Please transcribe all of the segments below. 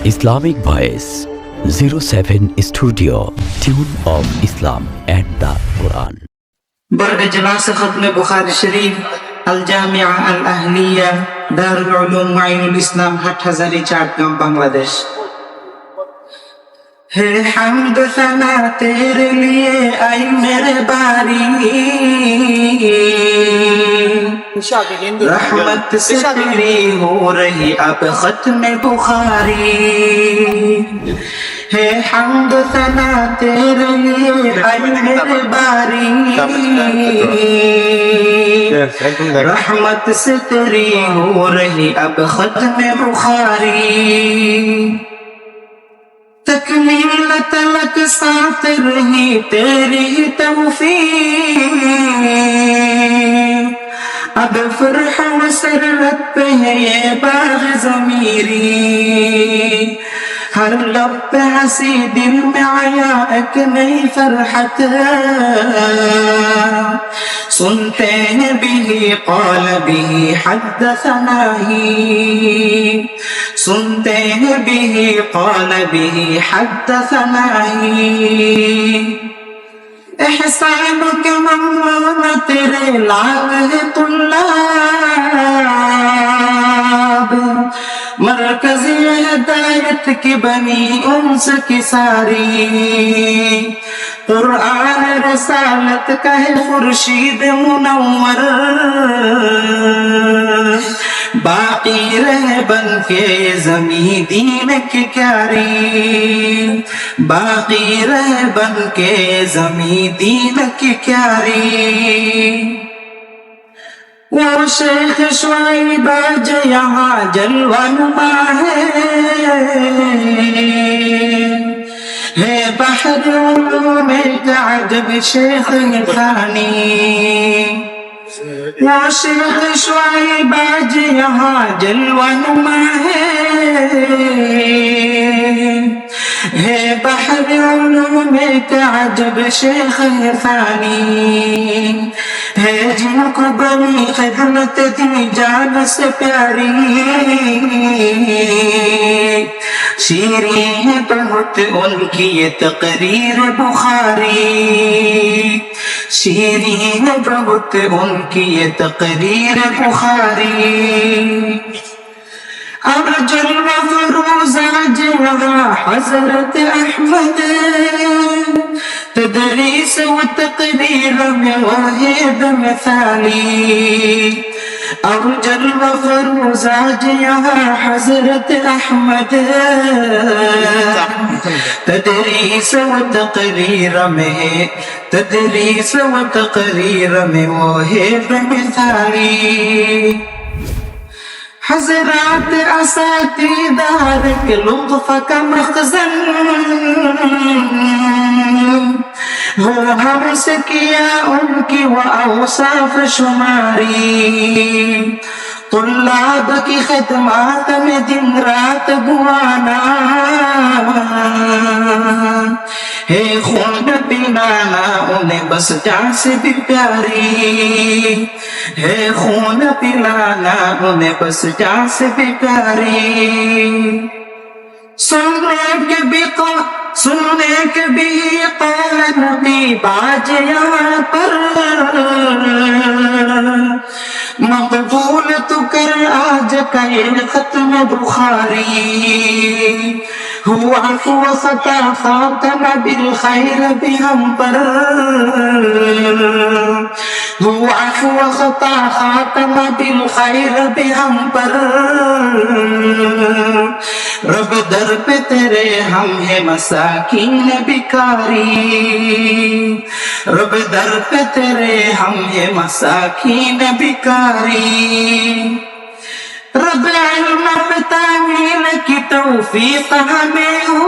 Islamic Voice 07 Studio Tune of Islam and the Quran. बर्ड जलास खत्म बुखारी शरीफ अल जामिया अल अहलिया दारुल उलूम माइनुल इस्लाम हाटहाजारी चट्टग्राम बांग्लादेश। है हम्द सना तेरे लिए आई मेरे बारी, रहमत से तेरी हो रही अब खत्म बुखारी। है हम्द सना तेरे लिए आई मेरे बारी, रहमत से तेरी हो रही अब खत्म बुखारी। तकमील तलक साथ रही तेरी तौफीक, अब फरह व सररत पे है ये बाग ज़मीरी। हर लब पे हंसी दिल में आया एक नई फरहत, सुनते हैं बिही क़ाल बिही हद्दसना ही, सुनते हैं बिही क़ाल बिही हद्दसना ही। एहसान के ममनून तेरे लाल है तुल्लाब, मरकज़ी हिदायत की बनी उन्स की सारी। कुरान रसालत का है खुर्शीद मुनव्वर, बाकी रहे बन के ज़मीं दीन की क्यारी, बाकी रहे बन के ज़मीं दीन की क्यारी। वो शेख शुआइब आज यहाँ जलवा नुमा है बहर उलूम अजब शेख खानी। वो शेख शुआइब आज यहाँ जलवा नुमा है बहर उलूम अजब शेख खानी। है जिनको बनी खिदमत दी जान से प्यारी, शीरी है बहुत उनकी ये तकरीर बुखारी, शीरी है बहुत उनकी ये तकरीर बुखारी। अब जलवा फरूज़ा जहाँ हज़रत अहमद, तदरीस व तक़रीर में वाहिद मिसाली। अब जलवा फरूज़ा जहाँ हज़रत अहमद, तदरीस व तक़रीर में, तदरीस व तक़रीर में वाहिद मिसाली। हज़रात असातीदार के लुत्फ़ का मख़ज़न, हो हमसे किया उनकी वो औसाफ शुमारी। तुल्लाब की खिदमत में दिन रात बुआना है, खून पिलाना उन्हें बस जान से भी प्यारी है, खून पिलाना उन्हें बस जान से भी प्यारी। सुनने के भी क़ौल नबी बाज यहाँ पर, मक़बूल तू कर आज का ये ख़त्म बुखारी। हुआ ख़ता ख़ातम बिल खैर भी हम पर, हुआ ख़ता ख़ातम बिल खैर भी हम पर। रब दर पे तेरे हम है मसाकीन बिकारी, रब दर पे तेरे हम है मसाकीन बिकारी। रब इल्म पे तामील की तौफीक हमें हो,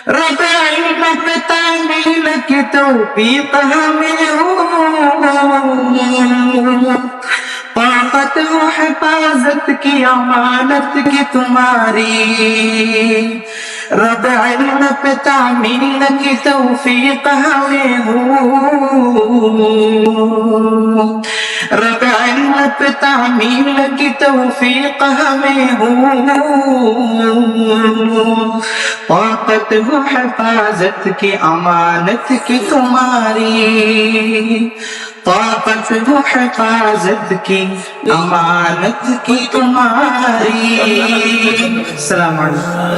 रब इल्म पे तामील की तौफीक हमें हो। ताकत हो हिफाजत की अमानत की तुम्हारी, रब इल्म पे तामील की तौफीक हमें हो, रब इल्म पे तामील की तौफीक हमें हो, ताकत हो हिफाजत की अमानत की तुम्हारी, ताकत हो हिफाजत की अमानत की तुम्हारी। अस्सलाम वालेकुम।